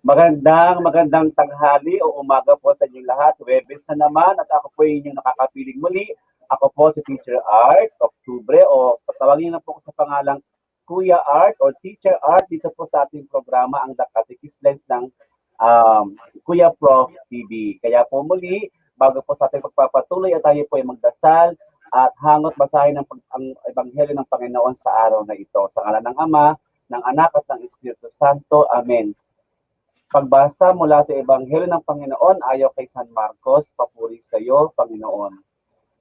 Magandang tanghali o umaga po sa inyong lahat. Webes na naman at ako po inyong nakakapiling muli. Ako po si Teacher Art, Oktubre o sa tawagin na po ko sa pangalang Kuya Art or Teacher Art dito po sa ating programa ang The Catechist Lens ng Kuya Prof TV. Kaya po muli, bago po sa ating pagpapatuloy at tayo po ay magdasal at hangot basahin ang Ebanghelyo ng Panginoon sa araw na ito. Sa ngalan ng Ama, ng Anak at ng Espiritu Santo. Amen. Pagbasa mula sa Ebanghelyo ng Panginoon ayon kay San Marcos, papuri sa iyo, Panginoon.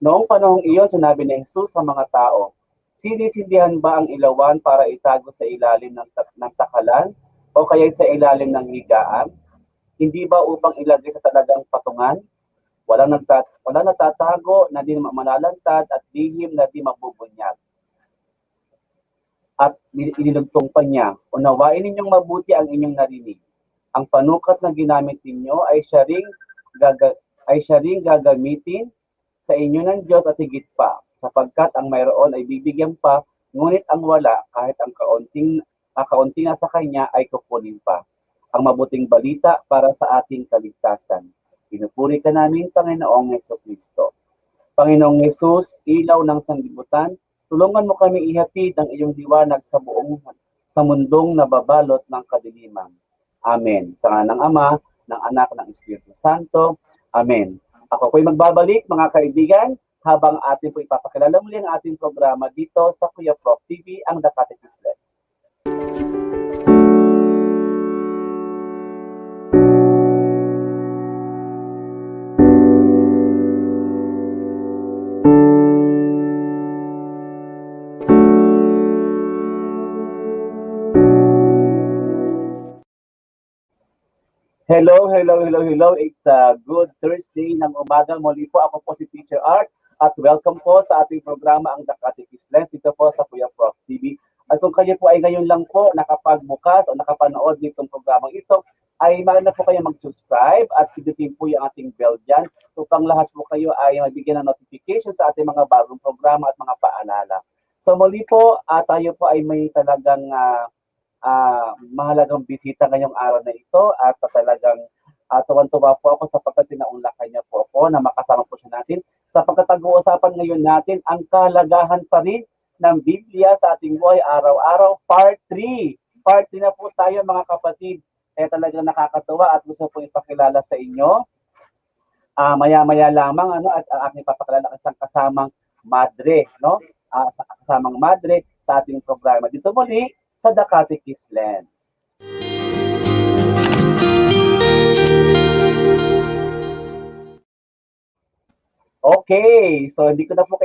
Noong panahong iyon, sinabi ni Jesus sa mga tao, sinisindihan ba ang ilawan para itago sa ilalim ng takalan o kaya sa ilalim ng higaan? Hindi ba upang ilagay sa talagang patungan? Walang natatago na di malalantad at lihim na di mabubunyag. At inilugtong pa niya, unawain ninyong mabuti ang inyong narinig. Ang panukat na ginamit ninyo ay siya ring gagamitin sa inyo ng Diyos at higit pa, sapagkat ang mayroon ay bibigyan pa, ngunit ang wala, kahit ang kaunti na sa kanya ay kukunin pa. Ang mabuting balita para sa ating kaligtasan. Pinupuri ka namin, Panginoong Jesucristo. Panginoong Jesus, ilaw ng sanlibutan, tulungan mo kami ihatid ang iyong liwanag sa mundong nababalot ng kadiliman. Amen. Sa ngalan ng Ama, ng Anak, ng Espiritu Santo. Amen. Ako po'y magbabalik, mga kaibigan, habang atin po ipapakilala muli ang ating programa dito sa Kuya Prof TV, ang The Catechist Lens. Hello. It's a good Thursday ng umaga. Muli po ako po si Teacher Art at welcome po sa ating programa ang The Catechist Lens dito po sa Kuya Prof TV. At kung kayo po ay ngayon lang po nakapagbukas o nakapanood nitong programang ito, ay maaari na po kayo mag-subscribe at pindutin po yung ating bell dyan upang lahat po kayo ay mabigyan ng notification sa ating mga bagong programa at mga paalala. So muli po, tayo po ay may talagang mahalagang bisita ngayong araw na ito at talagang tuwan-tuwa po ako sapagkat tinaunlakan niya po ako na makasama po siya natin sapagkat pag-uusapan ngayon natin ang kahalagahan pa rin ng Biblia sa ating buhay araw-araw, part 3. Part 3 na po tayo mga kapatid. Talagang nakakatuwa at gusto po ipakilala sa inyo. Maya-maya lamang at aking papakilala isang kasamang madre, no? Kasamang madre sa ating programa. Dito muli sa The Catechist Lens. Okay, so hindi ko na po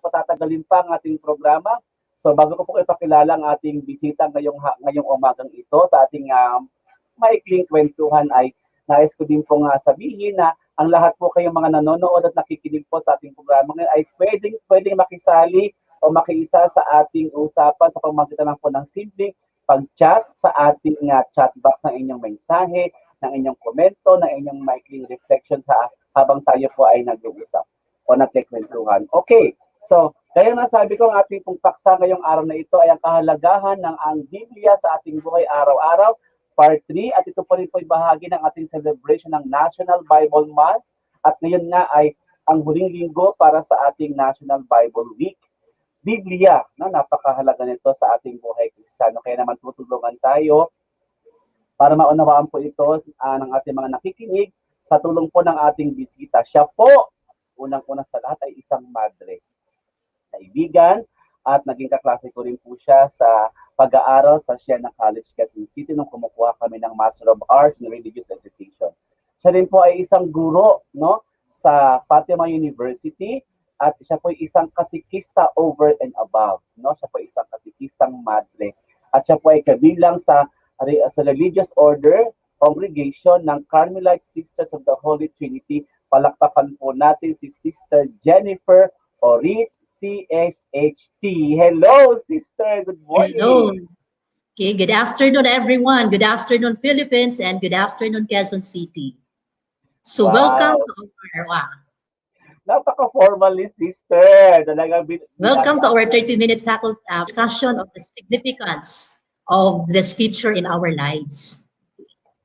patatagalin pa ang ating programa. So bago ko po ipakilala ang ating bisita ngayong umagang ito sa ating maikling kwentuhan ay nais ko din pong sabihin na ang lahat po kayong mga nanonood at nakikinig po sa ating programa ngayon ay pwedeng makisali o makiisa sa ating usapan sa pamamagitan lang po ng simpleng pag-chat sa ating chat box ng inyong mensahe, ng inyong komento, ng inyong maikling reflection habang tayo po ay nag-uusap o nagkikwentuhan. Okay, so kaya nasabi ko ang ating pong paksa ngayong araw na ito ay ang kahalagahan ng ang Biblia sa ating buhay araw-araw, part 3, at ito po rin po ay bahagi ng ating celebration ng National Bible Month at ngayon nga ay ang huling linggo para sa ating National Bible Week. Biblia, no? Napakahalaga nito sa ating buhay Kristiyano. Kaya naman tutulungan tayo para maunawaan po ito ng ating mga nakikinig sa tulong po ng ating bisita. Siya po, unang-una sa lahat ay isang madre, kaibigan, at naging kaklase ko rin po siya sa pag-aaral sa Siena College, Quezon City nung kumukuha kami ng Master of Arts in Religious Education. Siya rin po ay isang guro, no, sa Fatima University. At siya po ay isang katikista over and above, no? Siya po ay isang katikistang madre. At siya po ay kabilang sa religious order congregation ng Carmelite Sisters of the Holy Trinity. Palakpakan po natin si Sister Jennifer Orit, CSHT. Hello, Sister. Good morning. Hello. Okay, good afternoon, everyone. Good afternoon, Philippines, and good afternoon, Quezon City. So welcome to our Napaka-formal ni Sister. Welcome to our 30-minute faculty discussion of the significance of the scripture in our lives.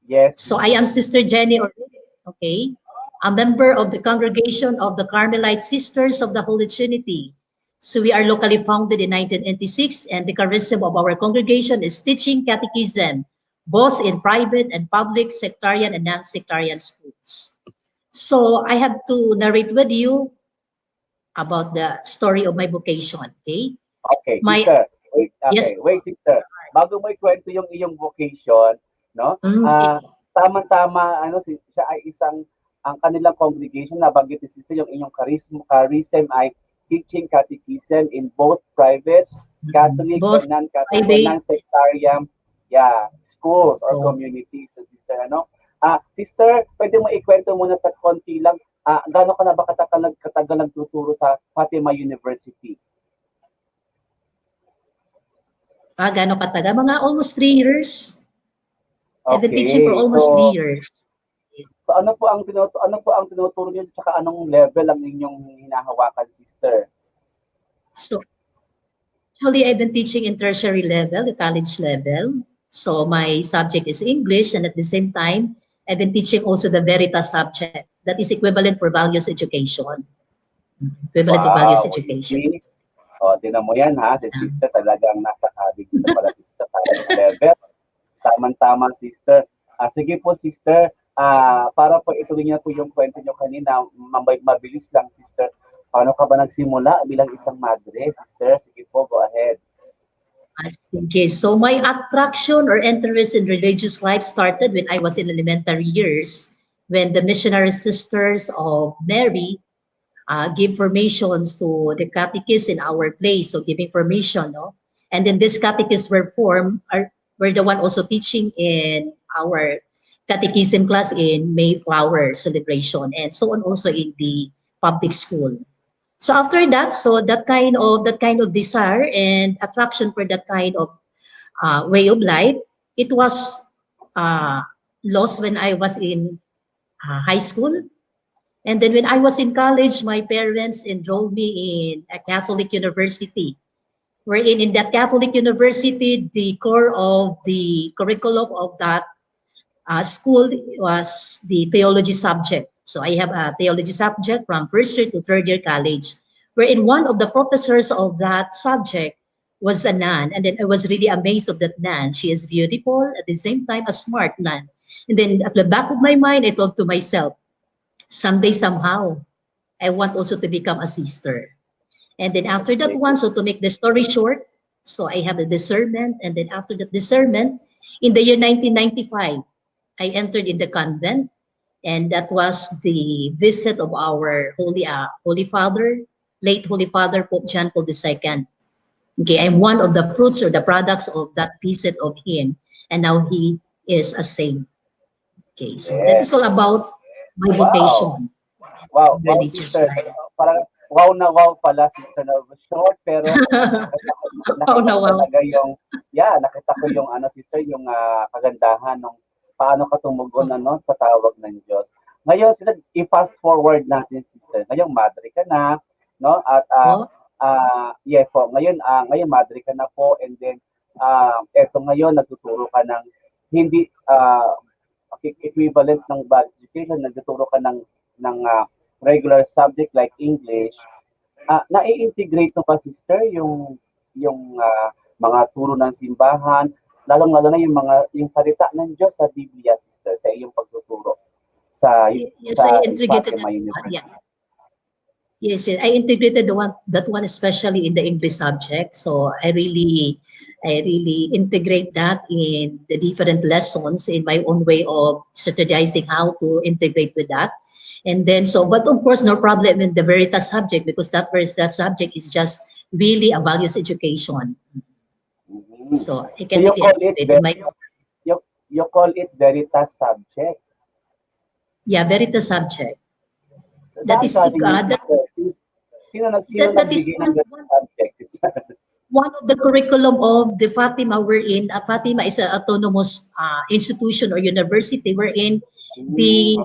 Yes. So I am Sister Jenny Ortiz, okay, a member of the congregation of the Carmelite Sisters of the Holy Trinity. So we are locally founded in 1986, and the charism of our congregation is teaching catechism, both in private and public sectarian and non-sectarian schools. So I have to narrate with you about the story of my vocation, okay? Okay, My, sister. Wait, yes, okay, wait, sister. Bago mo ikwento yung iyong vocation, no? okay. Tama-tama, siya ay isang, ang kanilang congregation, nabanggit ni sister, yung inyong charism ay teaching catechism in both private, Catholic, Both and non-Catholic, or private, non-sectarian, yeah, schools or so, communities. So, sister, sister, pwede mo ikwento muna sa konti lang, gaano ka na ba katagal nagtuturo sa Fatima University? gano'ng katagal? Mga almost 3 years. I've been teaching for Okay, almost 3 years. so ano po ang tinuturo niyo, tsaka anong level ang inyong hinahawakan, sister? So actually, I've been teaching in tertiary level, the college level. So my subject is English, and at the same time, I've been teaching also the Veritas subject that is equivalent for values education. Equivalent to values Wow, you education. see? O, tinan mo yan ha, si sister talagang nasa college na pala, sister, college level. Tama-tama, sister. Sige po, sister, para po ituloy niyo po yung kwento niyo kanina, mabilis lang, sister. Paano ka ba nagsimula bilang isang madre, sister? Sige po, go ahead. Okay, so my attraction or interest in religious life started when I was in elementary years, when the missionary sisters of Mary give formations to the catechists in our place, so giving formation, no? And then this catechists were the one also teaching in our catechism class in Mayflower celebration, and so on also in the public school. So after that, so that kind of desire and attraction for that kind of way of life, it was lost when I was in high school. And then when I was in college, my parents enrolled me in a Catholic university. Wherein in that Catholic university, the core of the curriculum of that school was the theology subject. So I have a theology subject from first year to third year college, wherein one of the professors of that subject was a nun. And then I was really amazed of that nun. She is beautiful, at the same time a smart nun. And then at the back of my mind, I thought to myself, someday, somehow, I want also to become a sister. And then after that one, so to make the story short, so I have the discernment. And then after that discernment, in the year 1995, I entered in the convent. And that was the visit of our Holy Father, late Holy Father, Pope John Paul II. Okay, I'm one of the fruits or the products of that visit of him. And now he is a saint. Okay, so that is all about my vocation. Wow, Religious sister. life. Parang wow na wow pala, sister, na short, pero Wow na wow. talaga yung, nakita ko yung, sister, yung kagandahan ng paano ka tumugon, sa tawag ng Diyos. Ngayon, sister, i-fast forward natin, sister. Ngayon, madre ka na, no? At, yes po, ngayon madre ka na po, and then, eto ngayon, nagtuturo ka ng, hindi, equivalent ng basic education, nagtuturo ka ng regular subject like English. Na-integrate mo pa, sister, yung mga turo ng simbahan, lalong-lalo na yung salita ng Diyos sa Biblia, sister, sa iyong pagtuturo sa Yes, I integrated Fatima University. Yes, I integrated that one especially in the English subject. So I really integrate that in the different lessons in my own way of strategizing how to integrate with that. And then but of course, no problem in the Veritas subject, because that subject is just really a values education. Mm-hmm. So I can you call it Veritas subject. Yeah, Veritas subject. So, that is sino nagbigay ng subject? One of the curriculum of the Fatima wherein Fatima is an autonomous institution or university wherein they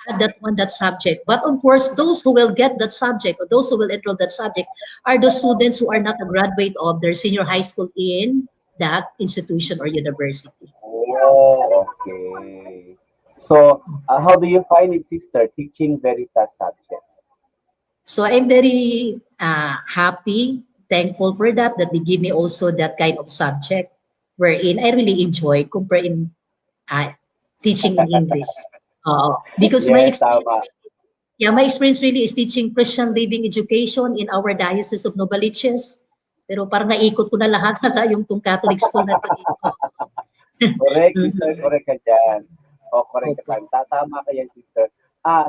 add that subject. But of course, those who will get that subject or those who will enroll that subject are the students who are not a graduate of their senior high school in that institution or university. Oh, Okay. So, how do you find it, sister, teaching Veritas subject? So I'm very happy, thankful for that they give me also that kind of subject wherein I really enjoy comparing uh, teaching in English. Because my Yes, experience, tama. yeah, my experience really is teaching Christian living education in our diocese of Novaliches. Pero parang naikot ko na lahat na yung tong Catholic school na to dito. Correct, sister. Mhm. Correct ka dyan. O, correct ka Opo. dyan. Tama ka yan, sister.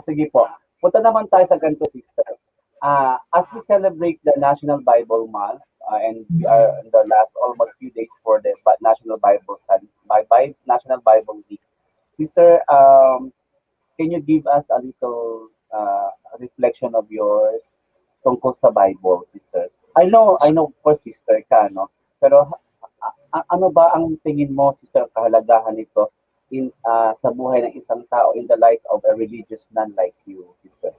Sige po. Punta naman tayo sa ganito, sister. As we celebrate the National Bible Month, and we are in the last almost few days for the National Bible Study, National Bible Week. Sister, can you give us a little reflection of yours tungkol sa Bible, sister? I know for sister ka, no? Pero ano ba ang tingin mo, sister, kahalagahan nito sa buhay ng isang tao in the light of a religious nun like you, sister?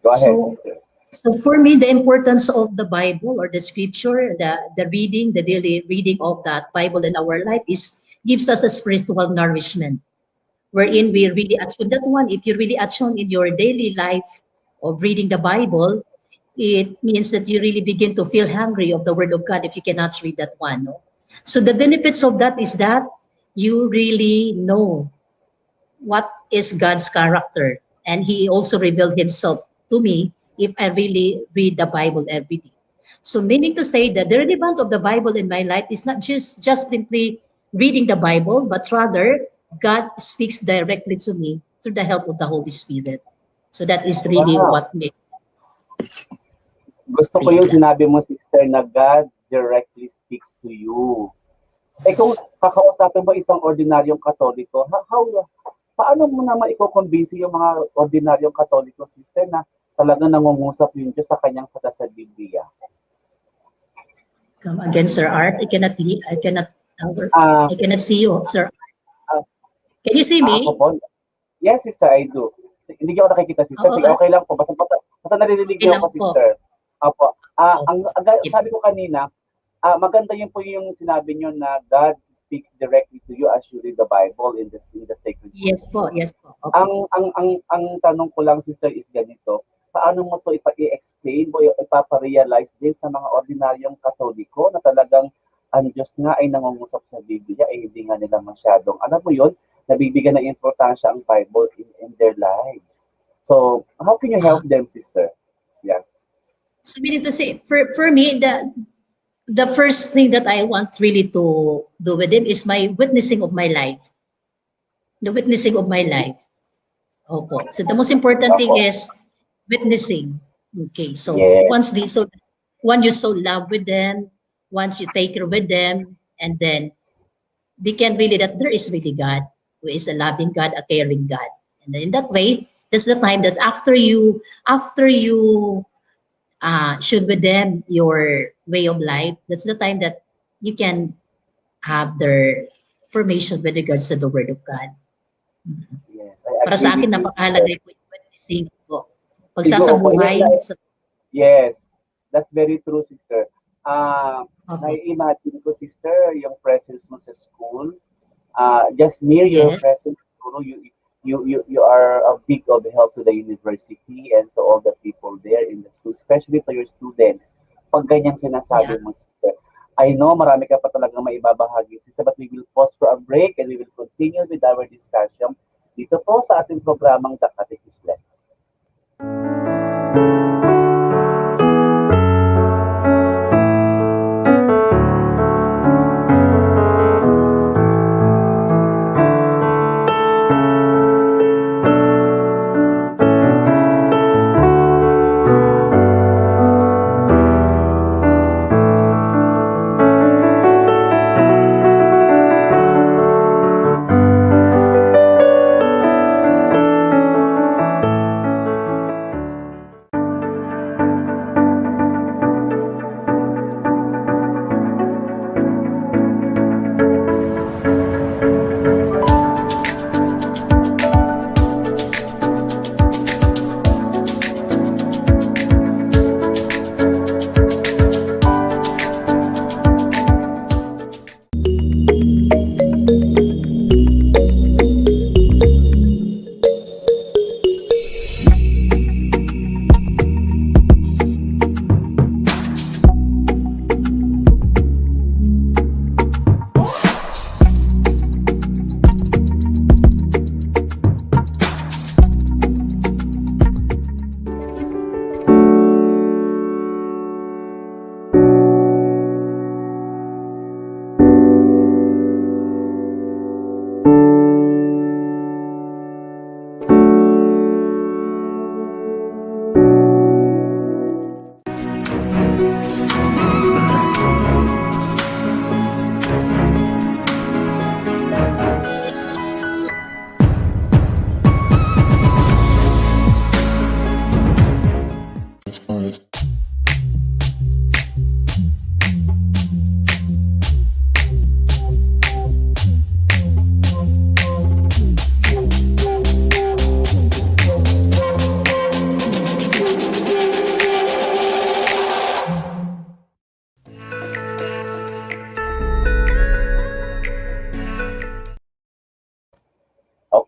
Go ahead, So sister. So for me, the importance of the Bible or the scripture, the reading, the daily reading of that Bible in our life gives us a spiritual nourishment, wherein we really attune that one. If you really attune in your daily life of reading the Bible, it means that you really begin to feel hungry of the Word of God if you cannot read that one. No? So the benefits of that is that you really know what is God's character. And He also revealed Himself to me if I really read the Bible every day. So meaning to say that the relevance of the Bible in my life is not just simply reading the Bible, but rather God speaks directly to me through the help of the Holy Spirit. So that is really Wow. what makes Gusto ko read yung that. sinabi mo, sister, na God directly speaks to you. Kung kakausapin mo isang ordinaryong Katoliko, paano mo naman iko-convince yung mga ordinaryong Katoliko, sister, na talagang nangungusap yung Diyos sa kanyang sala sa Biblia? Come again, Sir Art. Ah, I cannot see you, Sir. ah, Can you see Ako me? po? Yes, sister, I do. Hindi ko nakikita, sister. Oo, Sige, okay lang po. Basta naririnig okay niyo lang ako, po. sister. Opo. Okay. Sabi ko kanina, maganda yun po yung sinabi niyo na God speaks directly to you as you read the Bible in the sacred Yes po, scripture. yes po. Okay. Ang tanong ko lang, sister, is ganito. Paano mo to i-explain o ipapa-realize din sa mga ordinaryong Katoliko na talagang ang Diyos nga ay nangungusap sa Biblia, hindi nga nila masyadong, alam mo yun, nabibigyan ng importansya ang Bible in their lives. So, how can you help them, sister? Yeah. So meaning to say, for me, the first thing that I want really to do with him is my witnessing of my life. The witnessing of my life. Opo. So the most important thing Opo. is witnessing. Okay. So Yes. once you sow love with them, once you take care with them, and then they can really that there is really God who is a loving God, a caring God. And then in that way, that's the time that after you should with them your way of life, that's the time that you can have their formation with regards to the Word of God. Yes, I Para agree sa with akin, you, sister. napakahalaga yung witnessing po. Siguro po, Pagsasabuhay. Sa, yes, that's very true, sister. opo. Nai-imagine ko, sister, yung presence mo sa school. Just near your Yes. presence, siguro you are a big of help to the university and to all the people there in the school, especially to your students. Pag ganyang Yeah. sinasabi mo, sister. I know marami ka pa talagang maibabahagi, sister, but we will pause for a break and we will continue with our discussion dito po sa ating programang The Catechist Lens.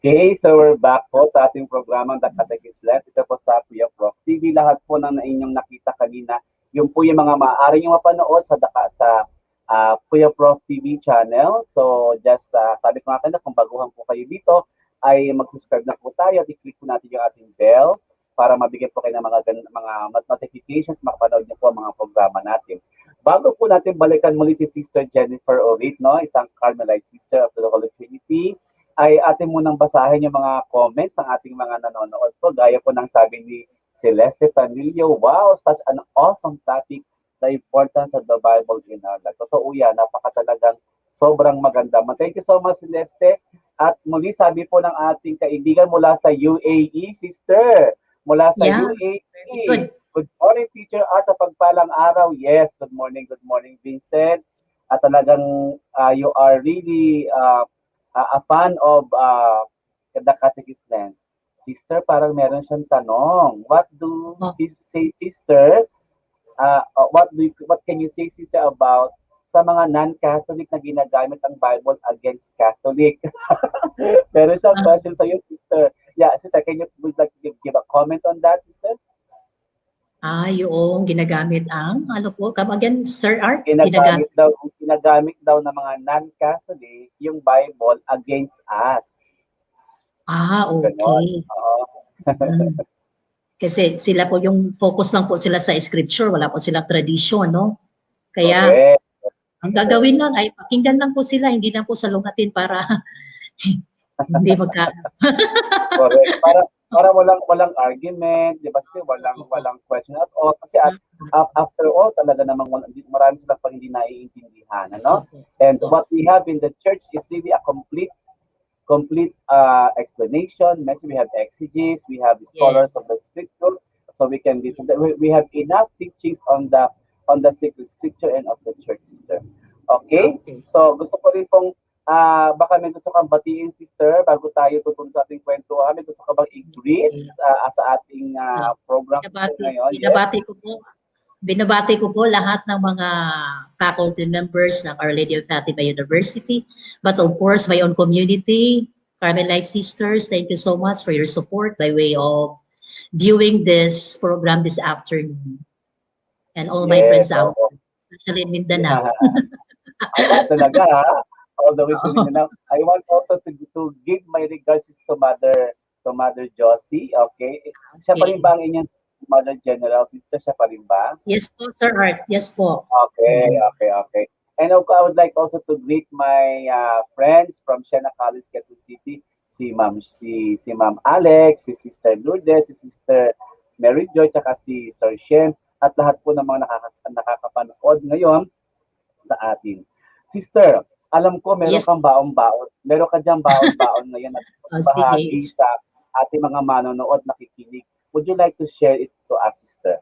Okay, so we're back po sa ating programang The Catechist Left. Ito po sa Kuya Prof TV. Lahat po ng inyong nakita kanina, yung po yung mga maaari nyo mapanood sa Kuya Prof TV channel. So just sabi ko nga kanina, kung baguhan po kayo dito, ay mag-subscribe na po tayo at i-click po natin yung ating bell para mabigyan po kayo ng mga notifications, makapanood niyo po ang mga programa natin. Bago po natin balikan muli si Sister Jennifer Orit, no, isang Carmelite sister of the Holy Trinity, ay atin munang basahin yung mga comments ng ating mga nanonood po. Gaya po ng sabi ni Celeste Tanillo, wow, such an awesome topic, the importance of the Bible in our life. Totoo yan, napakatalagang sobrang maganda. Thank you so much, Celeste. At muli sabi po ng ating kaibigan mula sa UAE, sister, mula sa Yeah, UAE. good. Good morning, Teacher Art, pagpalang araw. Yes, good morning, Vincent. At talagang you are really a fan of the Catechist Lens. Sister, parang meron siyang tanong. What do Oh. say, sister? What can you say, sister, about sa mga non-Catholic na ginagamit ang Bible against Catholic? Meron siyang question sa iyo, sister. Yeah, sister, would like to give a comment on that, sister? Yung ginagamit ang, ano po, come again, Sir Art? Ginagamit daw ng mga non-Catholic yung Bible against us. Okay. Oo. Kasi sila po, yung focus lang po sila sa scripture, wala po silang tradisyon, no? Kaya, Correct. ang gagawin lang ay pakinggan lang po sila, hindi lang po salungatin para hindi magka... Correct. Para walang argument, di ba? Walang question at all. Kasi after all, talaga namang marami silang pang hindi naiintindihan. Ano? And what we have in the church is really a complete explanation. We have exegesis, we have scholars of the scripture, so we can listen. We have enough teachings on the sacred scripture and of the church, sister. Okay? So gusto ko rin pong baka may gusto kang batiin, sister, bago tayo tutunod sa ating kwentuhan. May gusto ka bang i-greet sa ating program ngayon? Binabati ko po lahat ng mga faculty members ng Our Lady of Fatima University, but of course my own community, Carmelite Sisters. Thank you so much for your support by way of viewing this program this afternoon. And all my friends out there, especially in Mindanao. Talaga, all the way to Mindanao. I want also to give my regards to Mother Josie. Okay? Siya pa rin ba ang inyong Mother General, sister? Siya pa rin ba? Yes po, Sir Art. Yes po. Okay. And I would like also to greet my friends from Siena College, Quezon City. Si Ma'am Alex, si Sister Lourdes, si Sister Mary Joy, tsaka si Sir Shem, at lahat po ng mga nakakapanood ngayon sa atin. Sister, alam ko meron kang baon-baon. Meron ka diyang baon-baon ngayon at bahagi sa ating mga manonood, nakikinig. Would you like to share it to us, sister?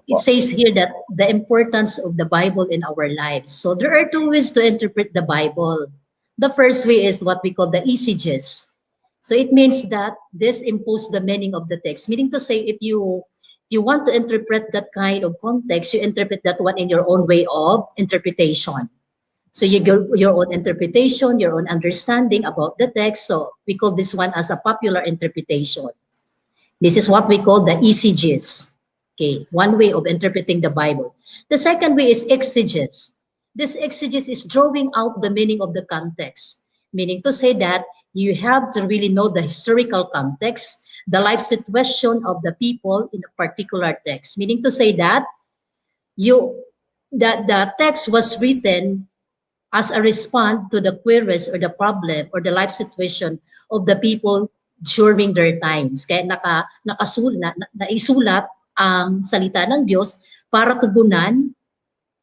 It says here that the importance of the Bible in our lives. So there are two ways to interpret the Bible. The first way is what we call the eisegesis. So it means that this imposes the meaning of the text. Meaning to say, if you want to interpret that kind of context, you interpret that one in your own way of interpretation. So you give your own interpretation, your own understanding about the text. So we call this one as a popular interpretation. This is what we call the eisegesis. Okay, one way of interpreting the Bible. The second way is exegesis. This exegesis is drawing out the meaning of the context, meaning to say that you have to really know the historical context, the life situation of the people in a particular text, meaning to say that the text was written as a response to the queries or the problem or the life situation of the people during their times. Kaya naisulat ang salita ng Diyos para tugunan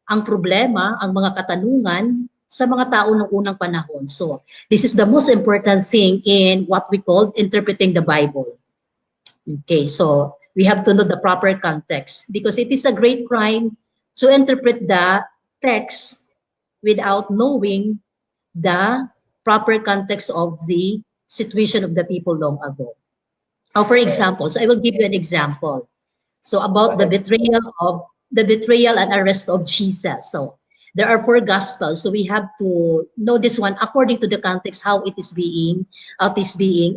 ang problema, ang mga katanungan sa mga tao ng unang panahon. So, this is the most important thing in what we call interpreting the Bible. Okay, so we have to know the proper context because it is a great crime to interpret the text without knowing the proper context of the situation of the people long ago. For example, so I will give you an example. So about the betrayal and arrest of Jesus. So there are four gospels, so we have to know this one according to the context how it is being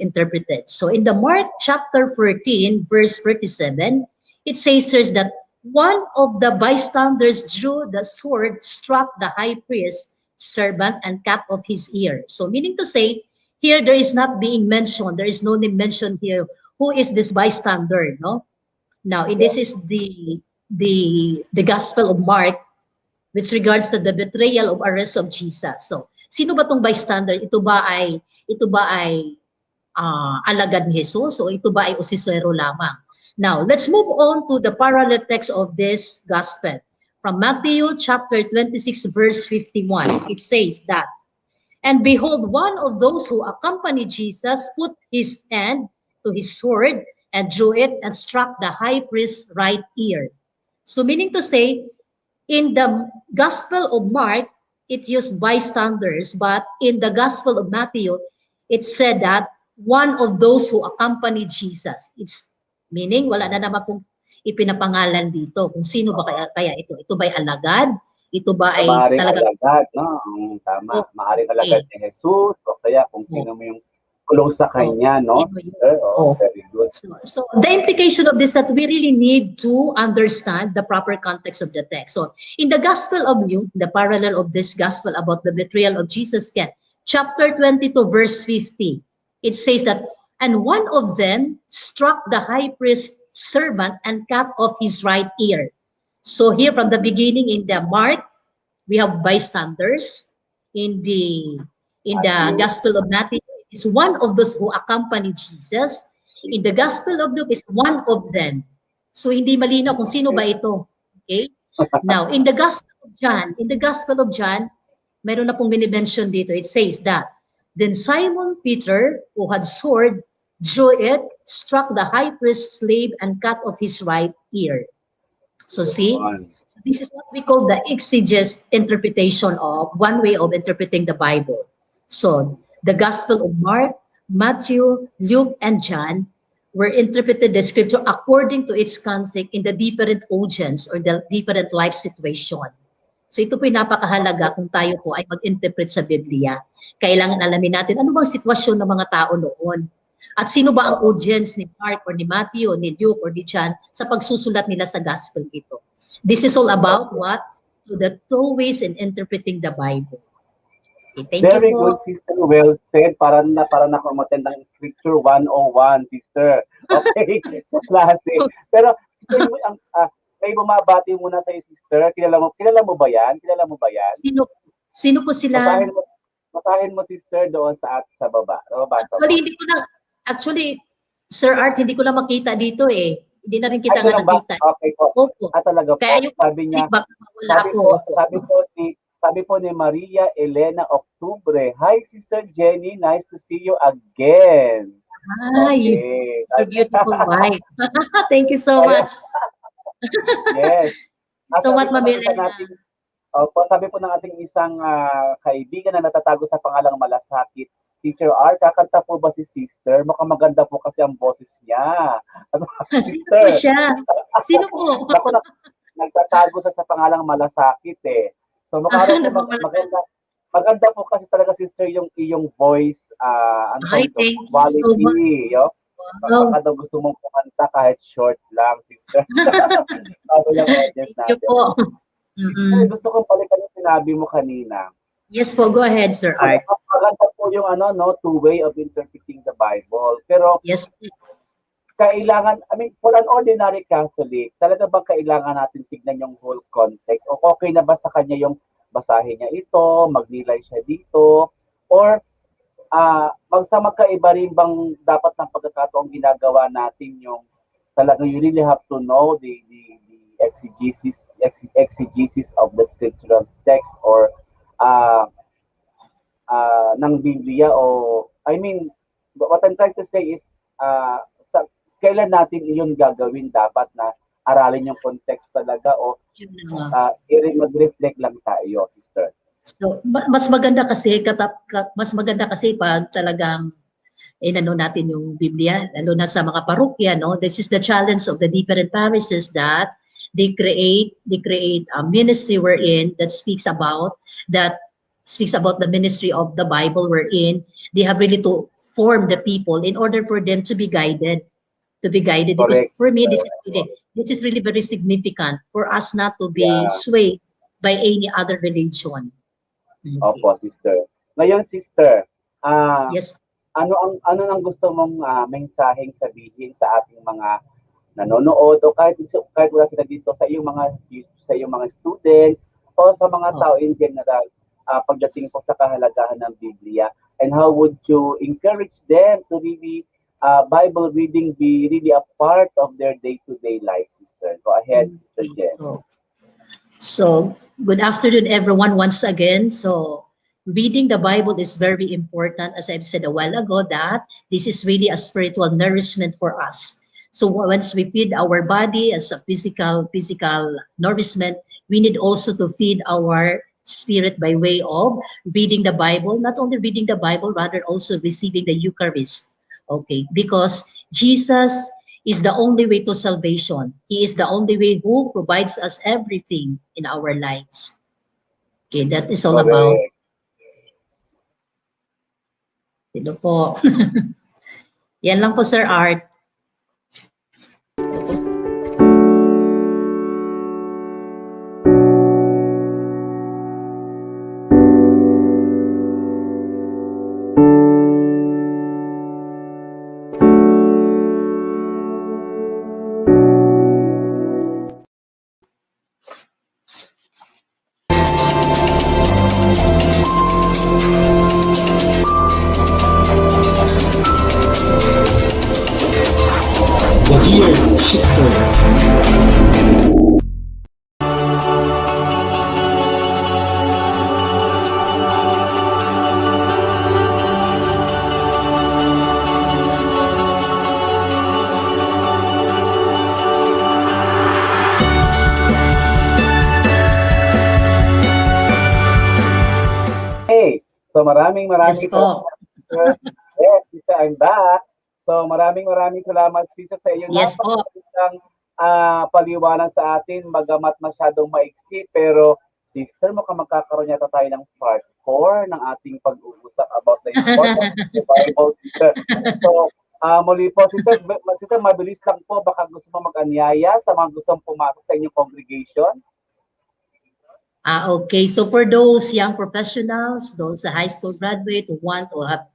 interpreted. So in the Mark chapter 14 verse 37, it says here that one of the bystanders drew the sword, struck the high priest's servant, and cut off his ear. So meaning to say, here there is not being mentioned, there is no name mentioned here who is this bystander, no? Now, this is the Gospel of Mark with regards to the betrayal of arrest of Jesus. So, sino ba tong bystander? Ito ba ay alagad ni Jesus o ito ba ay usisero lamang? Now, let's move on to the parallel text of this gospel. From Matthew chapter 26 verse 51, it says that, "And behold, one of those who accompanied Jesus put his hand to his sword and drew it and struck the high priest's right ear." So meaning to say, in the Gospel of Mark, it used bystanders, but in the Gospel of Matthew, it said that one of those who accompanied Jesus. It's meaning, wala na naman pong ipinapangalan dito kung sino ba kaya ito. Ito ba'y alagad? Ito ba ay Maaaring talaga? alagad, no? Tama. Maaaring alagad ni Jesus o kaya kung sino mo yung close sa kanya, no? Very good. So the implication of this that we really need to understand the proper context of the text. So in the Gospel of Luke, the parallel of this gospel about the betrayal of Jesus, chapter 22 verse 50, it says that, "And one of them struck the high priest's servant and cut off his right ear." So here from the beginning in the Mark, we have bystanders. In the Gospel of Matthew, is one of those who accompanied Jesus. In the Gospel of Luke is one of them. So hindi malinaw kung sino ba ito. Okay? Now, in the Gospel of John, meron na pong mini-mention dito. It says that, "Then Simon Peter, who had sword, drew it, struck the high priest's slave, and cut off his right ear." So see, this is what we call the exegesis interpretation of one way of interpreting the Bible. So the Gospel of Mark, Matthew, Luke, and John were interpreted the scripture according to its context in the different audience or the different life situation. So ito po yung napakahalaga kung tayo po ay mag-interpret sa Biblia. Kailangan alamin natin ano bang sitwasyon ng mga tao noon. At sino ba ang audience ni Mark or ni Matthew, ni Luke or ni John sa pagsusulat nila sa gospel ito. This is all about what? The two ways in interpreting the Bible. Okay, thank Very you po. good, sister. Well said. Para na kumaten ng Scripture 101, sister. Okay, sa klase. Pero, sister, may bumabati muna sa'yo, sister. Kilala mo ba yan? Sino po sila? Basahin mo, sister, doon sa baba. Actually, Sir Art, hindi ko lang makita dito eh. Hindi na rin kita nga nakita. Okay po. Opo. Talaga po. Kaya yung sabi niya, sabi po ni Maria Elena Octubre, "Hi, Sister Jenny. Nice to see you again." Hi, your beautiful wife. Thank you so much. Yes. So much, Mamilena. Sabi po ng ating isang kaibigan na natatago sa pangalang Malasakit, Teacher R, kakanta po ba si sister? Mukhang maganda po kasi ang boses niya. Sino po siya? Sino po? Ako, nagtatago sa pangalang Malasakit eh. So mukhang maganda po kasi talaga, sister, yung iyong voice, Thank you quality. so much. Baka daw gusto mong kumanta kahit short lang, sister. Thank you po. Gusto kong balikan yung sinabi mo kanina. Yes po, go ahead, Sir Art. Maganda po yung two way of interpreting the Bible. Pero yes, kailangan, for an ordinary Catholic, talaga bang kailangan natin tignan yung whole context? O okay na ba sa kanya yung basahin niya ito, magnilay siya dito, or magkaiba rin bang dapat ng pagkakataong ginagawa natin yung talagang you really have to know the exegesis of the scriptural text or ng Biblia, o what I'm trying to say is kailan natin iyon gagawin, dapat na aralin yung context talaga o mag-reflect lang tayo, sister. So mas maganda kasi pag talagang natin yung Biblia, lalo na sa mga parokya, no? This is the challenge of the different parishes that they create a ministry wherein that speaks about the ministry of the Bible, wherein they have really to form the people in order for them to be guided, because Correct. for me this is really very significant for us not to be Yeah. swayed by any other religion. Okay. Opo, sister. Ngayon, sister, Yes. ano ang gusto mong mensaheng sabihin sa ating mga nanonood o kahit wala sila dito sa iyong mga students o sa mga Oh. tao in general pagdating po sa kahalagahan ng Biblia, and how would you encourage them to really Bible reading be really a part of their day-to-day life, sister? Go ahead, Sister Jen. So good afternoon, everyone, once again. So reading the Bible is very important, as I've said a while ago, that this is really a spiritual nourishment for us. So once we feed our body as a physical nourishment, we need also to feed our spirit by way of reading the Bible, not only reading the Bible, rather also receiving the Eucharist. Okay, because Jesus is the only way to salvation. He is the only way who provides us everything in our lives. Okay, that is all about. Ito po. Yan lang po, Sir Art. The Gear Shifter. Hey, so maraming Yes po. salamat. Yes, sister, I'm back. So maraming salamat, sister, sa iyo. Yes po. Napakagandang paliwanag sa atin, bagamat masyadong maiksi, pero sister, mukhang magkakaroon yata tayo ng part 4 ng ating pag-uusap about the importance of the Bible, sister. So, muli po, sister, mabilis lang po, baka gusto mo mag-anyaya sa mga gustong pumasok sa inyong congregation. Okay, so for those young professionals, those high school graduate who want to have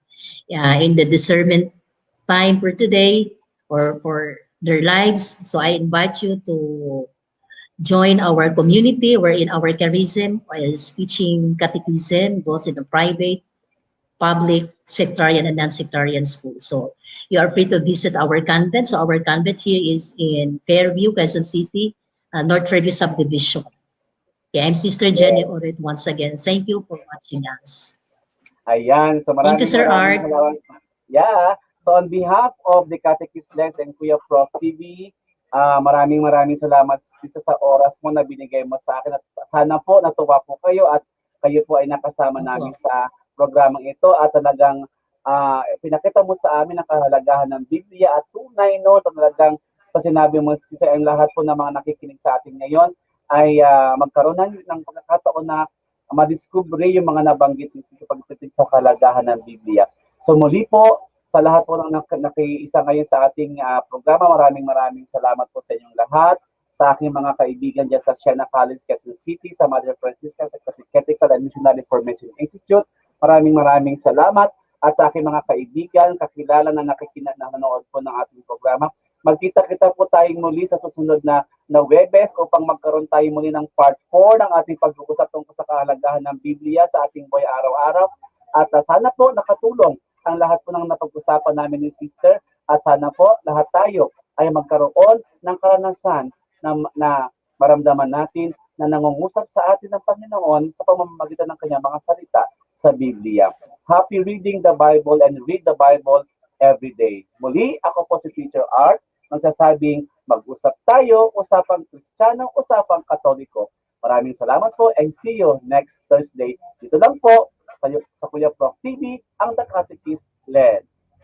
in the discernment time for today or for their lives, so I invite you to join our community. We're in our charism is teaching catechism both in the private, public, sectarian, and non-sectarian schools. So you are free to visit our convent. So our convent here is in Fairview, Quezon City, North Fairview Subdivision. Okay, I'm Sister Jenny Oret once again. Thank you for watching us. Ayan, so maraming Thank you, Sir Art. salamat. Yeah, so on behalf of the Catechist Les and Kuya Prof TV, maraming salamat sa oras mo na binigay mo sa akin, at sana po natuwa po kayo at kayo po ay nakasama namin sa programang ito at talagang pinakita mo sa amin ang kahalagahan ng Biblia at tunay no, talagang sa sinabi mo sa ang lahat po ng mga nakikinig sa atin ngayon ay magkaroon ng pagkakataon na madiskubre yung mga nabanggit sa pagtitig sa kahalagahan ng Biblia. So muli po, sa lahat po ng nakiisa ngayon sa ating programa, maraming salamat po sa inyong lahat, sa aking mga kaibigan dyan sa Siena College, Quezon City, sa Mother Franciscan Catechetical and Missionary Formation Institute, maraming salamat, at sa aking mga kaibigan, kakilala na nanonood po ng ating programa. Magkita-kita po tayong muli sa susunod na Webes upang magkaroon tayo muli ng part 4 ng ating pag-uusap tungkol sa kahalagahan ng Biblia sa ating buhay araw-araw. At sana po nakatulong ang lahat po ng napag-usapan namin ni Sister, at sana po lahat tayo ay magkaroon ng karanasan na maramdaman natin na nangungusap sa atin ng Panginoon sa pamamagitan ng kanyang mga salita sa Biblia. Happy reading the Bible and read the Bible every day. Muli, ako po si Teacher Art, magsasabing mag-usap tayo, usapang Kristiyano, usapang Katoliko. Maraming salamat po and see you next Thursday. Dito lang po sa Kuya Prof TV, ang The Catechist Lens.